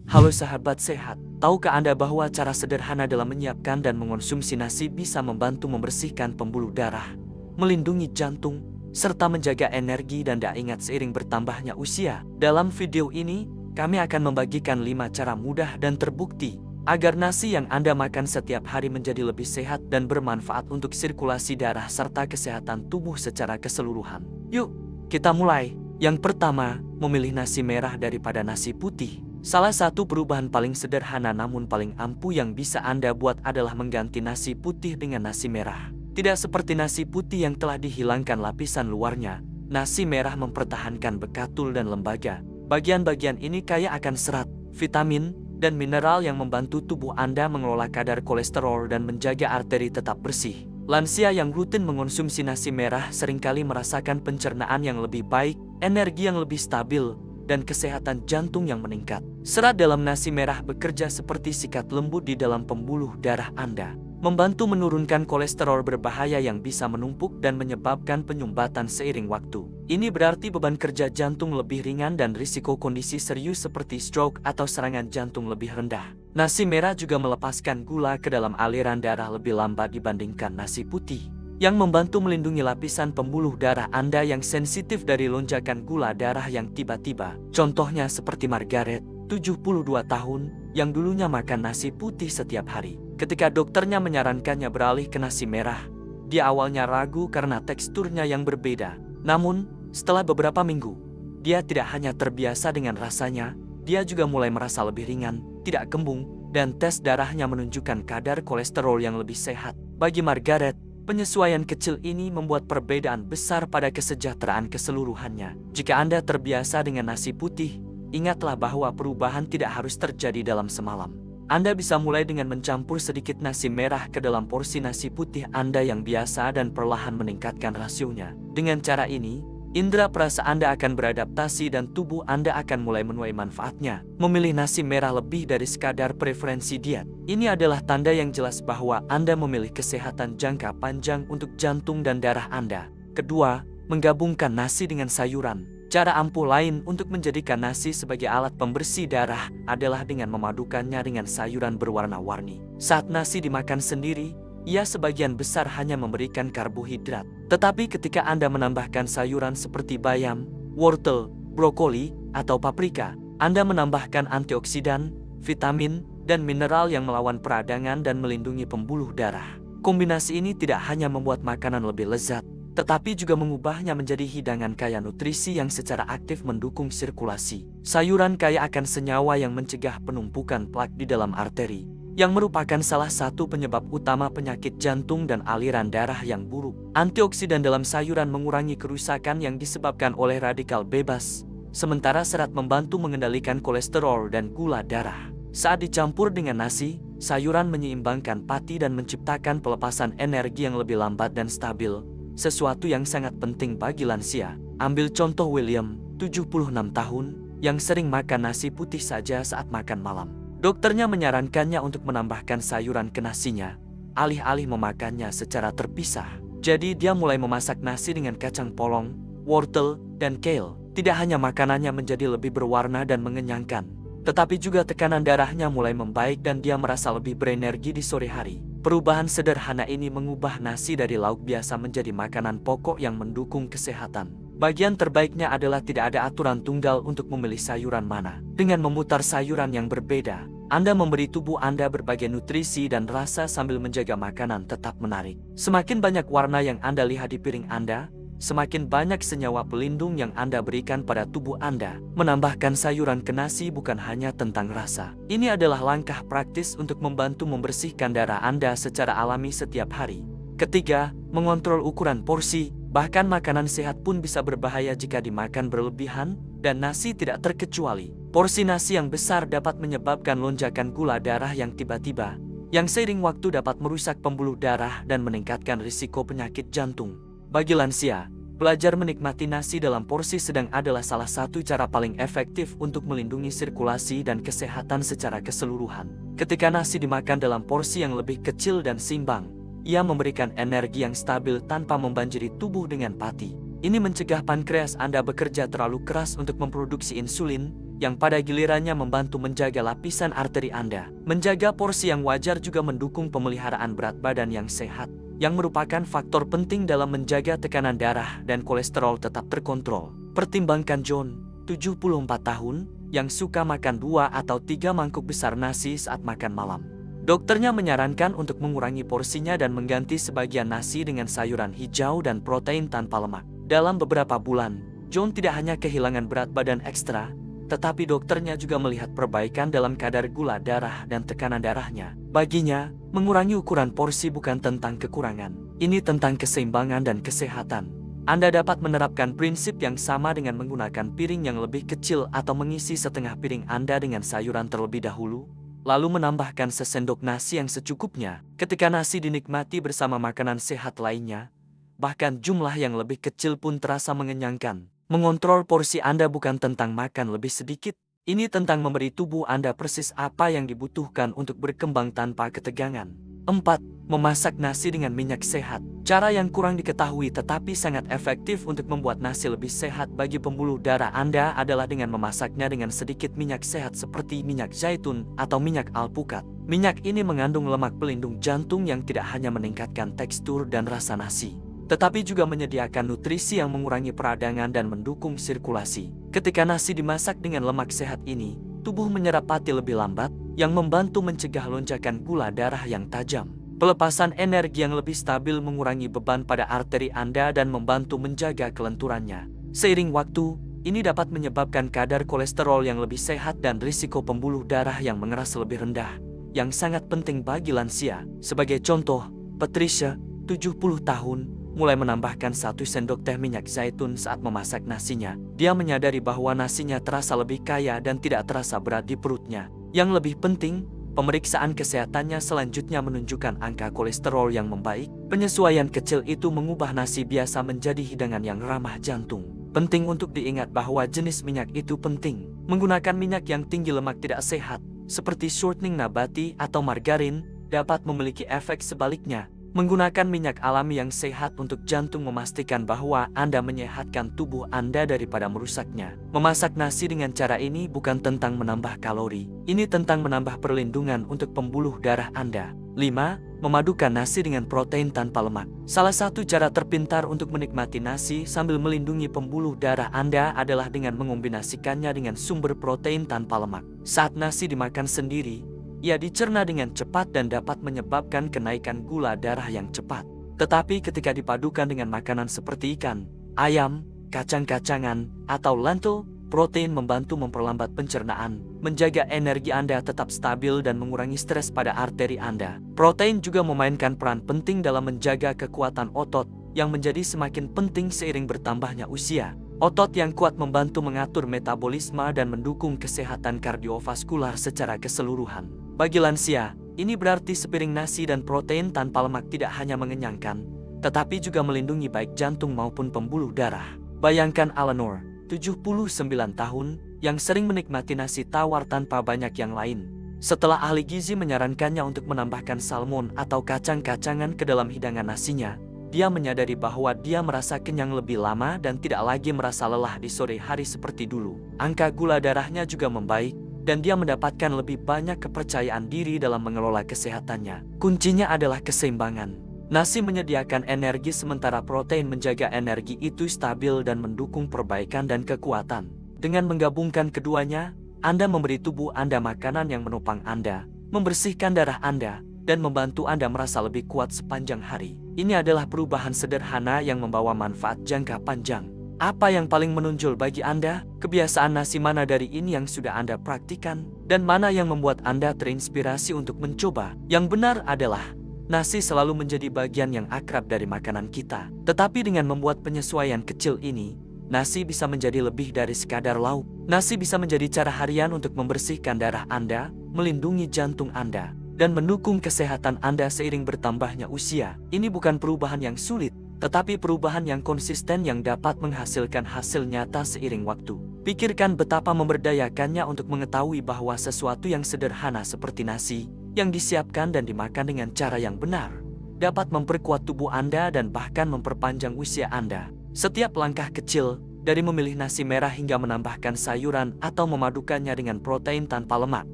Halo sahabat sehat, tahukah Anda bahwa cara sederhana dalam menyiapkan dan mengonsumsi nasi bisa membantu membersihkan pembuluh darah, melindungi jantung, serta menjaga energi dan daya ingat seiring bertambahnya usia? Dalam video ini, kami akan membagikan 5 cara mudah dan terbukti agar nasi yang Anda makan setiap hari menjadi lebih sehat dan bermanfaat untuk sirkulasi darah serta kesehatan tubuh secara keseluruhan. Yuk, kita mulai. Yang pertama, memilih nasi merah daripada nasi putih. Salah satu perubahan paling sederhana namun paling ampuh yang bisa Anda buat adalah mengganti nasi putih dengan nasi merah. Tidak seperti nasi putih yang telah dihilangkan lapisan luarnya, nasi merah mempertahankan bekatul dan lembaga. Bagian-bagian ini kaya akan serat, vitamin, dan mineral yang membantu tubuh Anda mengelola kadar kolesterol dan menjaga arteri tetap bersih. Lansia yang rutin mengonsumsi nasi merah seringkali merasakan pencernaan yang lebih baik, energi yang lebih stabil, dan kesehatan jantung yang meningkat. Serat dalam nasi merah bekerja seperti sikat lembut di dalam pembuluh darah Anda, membantu menurunkan kolesterol berbahaya yang bisa menumpuk dan menyebabkan penyumbatan seiring waktu. Ini berarti beban kerja jantung lebih ringan dan risiko kondisi serius seperti stroke atau serangan jantung lebih rendah. Nasi merah juga melepaskan gula ke dalam aliran darah lebih lambat dibandingkan nasi putih, yang membantu melindungi lapisan pembuluh darah Anda yang sensitif dari lonjakan gula darah yang tiba-tiba. Contohnya seperti Margaret, 72 tahun, yang dulunya makan nasi putih setiap hari. Ketika dokternya menyarankannya beralih ke nasi merah, dia awalnya ragu karena teksturnya yang berbeda. Namun, setelah beberapa minggu, dia tidak hanya terbiasa dengan rasanya, dia juga mulai merasa lebih ringan, tidak kembung, dan tes darahnya menunjukkan kadar kolesterol yang lebih sehat. Bagi Margaret, penyesuaian kecil ini membuat perbedaan besar pada kesejahteraan keseluruhannya. Jika Anda terbiasa dengan nasi putih, ingatlah bahwa perubahan tidak harus terjadi dalam semalam. Anda bisa mulai dengan mencampur sedikit nasi merah ke dalam porsi nasi putih Anda yang biasa dan perlahan meningkatkan rasionya. Dengan cara ini, indera perasa Anda akan beradaptasi dan tubuh Anda akan mulai menuai manfaatnya. Memilih nasi merah lebih dari sekadar preferensi diet. Ini adalah tanda yang jelas bahwa Anda memilih kesehatan jangka panjang untuk jantung dan darah Anda. Kedua, menggabungkan nasi dengan sayuran. Cara ampuh lain untuk menjadikan nasi sebagai alat pembersih darah adalah dengan memadukannya dengan sayuran berwarna-warni. Saat nasi dimakan sendiri, ia sebagian besar hanya memberikan karbohidrat. Tetapi ketika Anda menambahkan sayuran seperti bayam, wortel, brokoli, atau paprika, Anda menambahkan antioksidan, vitamin, dan mineral yang melawan peradangan dan melindungi pembuluh darah. Kombinasi ini tidak hanya membuat makanan lebih lezat, tetapi juga mengubahnya menjadi hidangan kaya nutrisi yang secara aktif mendukung sirkulasi. Sayuran kaya akan senyawa yang mencegah penumpukan plak di dalam arteri, yang merupakan salah satu penyebab utama penyakit jantung dan aliran darah yang buruk. Antioksidan dalam sayuran mengurangi kerusakan yang disebabkan oleh radikal bebas, sementara serat membantu mengendalikan kolesterol dan gula darah. Saat dicampur dengan nasi, sayuran menyeimbangkan pati dan menciptakan pelepasan energi yang lebih lambat dan stabil, sesuatu yang sangat penting bagi lansia. Ambil contoh William, 76 tahun, yang sering makan nasi putih saja saat makan malam. Dokternya menyarankannya untuk menambahkan sayuran ke nasinya, alih-alih memakannya secara terpisah. Jadi dia mulai memasak nasi dengan kacang polong, wortel, dan kale. Tidak hanya makanannya menjadi lebih berwarna dan mengenyangkan, tetapi juga tekanan darahnya mulai membaik dan dia merasa lebih berenergi di sore hari. Perubahan sederhana ini mengubah nasi dari lauk biasa menjadi makanan pokok yang mendukung kesehatan. Bagian terbaiknya adalah tidak ada aturan tunggal untuk memilih sayuran mana. Dengan memutar sayuran yang berbeda, Anda memberi tubuh Anda berbagai nutrisi dan rasa sambil menjaga makanan tetap menarik. Semakin banyak warna yang Anda lihat di piring Anda, semakin banyak senyawa pelindung yang Anda berikan pada tubuh Anda. Menambahkan sayuran ke nasi bukan hanya tentang rasa. Ini adalah langkah praktis untuk membantu membersihkan darah Anda secara alami setiap hari. Ketiga, mengontrol ukuran porsi. Bahkan makanan sehat pun bisa berbahaya jika dimakan berlebihan, dan nasi tidak terkecuali. Porsi nasi yang besar dapat menyebabkan lonjakan gula darah yang tiba-tiba, yang seiring waktu dapat merusak pembuluh darah dan meningkatkan risiko penyakit jantung. Bagi lansia, belajar menikmati nasi dalam porsi sedang adalah salah satu cara paling efektif untuk melindungi sirkulasi dan kesehatan secara keseluruhan. Ketika nasi dimakan dalam porsi yang lebih kecil dan seimbang, ia memberikan energi yang stabil tanpa membanjiri tubuh dengan pati. Ini mencegah pankreas Anda bekerja terlalu keras untuk memproduksi insulin, yang pada gilirannya membantu menjaga lapisan arteri Anda. Menjaga porsi yang wajar juga mendukung pemeliharaan berat badan yang sehat, yang merupakan faktor penting dalam menjaga tekanan darah dan kolesterol tetap terkontrol. Pertimbangkan John, 74 tahun, yang suka makan 2 atau 3 mangkuk besar nasi saat makan malam. Dokternya menyarankan untuk mengurangi porsinya dan mengganti sebagian nasi dengan sayuran hijau dan protein tanpa lemak. Dalam beberapa bulan, John tidak hanya kehilangan berat badan ekstra, tetapi dokternya juga melihat perbaikan dalam kadar gula darah dan tekanan darahnya. Baginya, mengurangi ukuran porsi bukan tentang kekurangan. Ini tentang keseimbangan dan kesehatan. Anda dapat menerapkan prinsip yang sama dengan menggunakan piring yang lebih kecil atau mengisi setengah piring Anda dengan sayuran terlebih dahulu, lalu menambahkan sesendok nasi yang secukupnya. Ketika nasi dinikmati bersama makanan sehat lainnya, bahkan jumlah yang lebih kecil pun terasa mengenyangkan. Mengontrol porsi Anda bukan tentang makan lebih sedikit. Ini tentang memberi tubuh Anda persis apa yang dibutuhkan untuk berkembang tanpa ketegangan. 4. Memasak nasi dengan minyak sehat. Cara yang kurang diketahui tetapi sangat efektif untuk membuat nasi lebih sehat bagi pembuluh darah Anda adalah dengan memasaknya dengan sedikit minyak sehat seperti minyak zaitun atau minyak alpukat. Minyak ini mengandung lemak pelindung jantung yang tidak hanya meningkatkan tekstur dan rasa nasi, tetapi juga menyediakan nutrisi yang mengurangi peradangan dan mendukung sirkulasi. Ketika nasi dimasak dengan lemak sehat ini, tubuh menyerap pati lebih lambat, yang membantu mencegah lonjakan gula darah yang tajam. Pelepasan energi yang lebih stabil mengurangi beban pada arteri Anda dan membantu menjaga kelenturannya. Seiring waktu, ini dapat menyebabkan kadar kolesterol yang lebih sehat dan risiko pembuluh darah yang mengeras lebih rendah, yang sangat penting bagi lansia. Sebagai contoh, Patricia, 70 tahun, mulai menambahkan 1 sendok teh minyak zaitun saat memasak nasinya. Dia menyadari bahwa nasinya terasa lebih kaya dan tidak terasa berat di perutnya. Yang lebih penting, pemeriksaan kesehatannya selanjutnya menunjukkan angka kolesterol yang membaik. Penyesuaian kecil itu mengubah nasi biasa menjadi hidangan yang ramah jantung. Penting untuk diingat bahwa jenis minyak itu penting. Menggunakan minyak yang tinggi lemak tidak sehat, seperti shortening nabati atau margarin, dapat memiliki efek sebaliknya. Menggunakan minyak alami yang sehat untuk jantung memastikan bahwa Anda menyehatkan tubuh Anda daripada merusaknya. Memasak nasi dengan cara ini bukan tentang menambah kalori. Ini tentang menambah perlindungan untuk pembuluh darah Anda. 5. Memadukan nasi dengan protein tanpa lemak. Salah satu cara terpintar untuk menikmati nasi sambil melindungi pembuluh darah Anda adalah dengan mengombinasikannya dengan sumber protein tanpa lemak. Saat nasi dimakan sendiri, ia dicerna dengan cepat dan dapat menyebabkan kenaikan gula darah yang cepat. Tetapi ketika dipadukan dengan makanan seperti ikan, ayam, kacang-kacangan, atau lentil, protein membantu memperlambat pencernaan, menjaga energi Anda tetap stabil dan mengurangi stres pada arteri Anda. Protein juga memainkan peran penting dalam menjaga kekuatan otot, yang menjadi semakin penting seiring bertambahnya usia. Otot yang kuat membantu mengatur metabolisme dan mendukung kesehatan kardiovaskular secara keseluruhan. Bagi lansia, ini berarti sepiring nasi dan protein tanpa lemak tidak hanya mengenyangkan, tetapi juga melindungi baik jantung maupun pembuluh darah. Bayangkan Eleanor, 79 tahun, yang sering menikmati nasi tawar tanpa banyak yang lain. Setelah ahli gizi menyarankannya untuk menambahkan salmon atau kacang-kacangan ke dalam hidangan nasinya, dia menyadari bahwa dia merasa kenyang lebih lama dan tidak lagi merasa lelah di sore hari seperti dulu. Angka gula darahnya juga membaik, dan dia mendapatkan lebih banyak kepercayaan diri dalam mengelola kesehatannya. Kuncinya adalah keseimbangan. Nasi menyediakan energi sementara protein menjaga energi itu stabil dan mendukung perbaikan dan kekuatan. Dengan menggabungkan keduanya, Anda memberi tubuh Anda makanan yang menopang Anda, membersihkan darah Anda, dan membantu Anda merasa lebih kuat sepanjang hari. Ini adalah perubahan sederhana yang membawa manfaat jangka panjang. Apa yang paling menonjol bagi Anda? Kebiasaan nasi mana dari ini yang sudah Anda praktikan? Dan mana yang membuat Anda terinspirasi untuk mencoba? Yang benar adalah, nasi selalu menjadi bagian yang akrab dari makanan kita. Tetapi dengan membuat penyesuaian kecil ini, nasi bisa menjadi lebih dari sekadar lauk. Nasi bisa menjadi cara harian untuk membersihkan darah Anda, melindungi jantung Anda, dan mendukung kesehatan Anda seiring bertambahnya usia. Ini bukan perubahan yang sulit, tetapi perubahan yang konsisten yang dapat menghasilkan hasil nyata seiring waktu. Pikirkan betapa memberdayakannya untuk mengetahui bahwa sesuatu yang sederhana seperti nasi, yang disiapkan dan dimakan dengan cara yang benar, dapat memperkuat tubuh Anda dan bahkan memperpanjang usia Anda. Setiap langkah kecil, Dari memilih nasi merah hingga menambahkan sayuran atau memadukannya dengan protein tanpa lemak,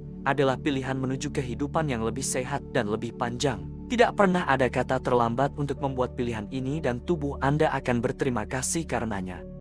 adalah pilihan menuju kehidupan yang lebih sehat dan lebih panjang. Tidak pernah ada kata terlambat untuk membuat pilihan ini dan tubuh Anda akan berterima kasih karenanya.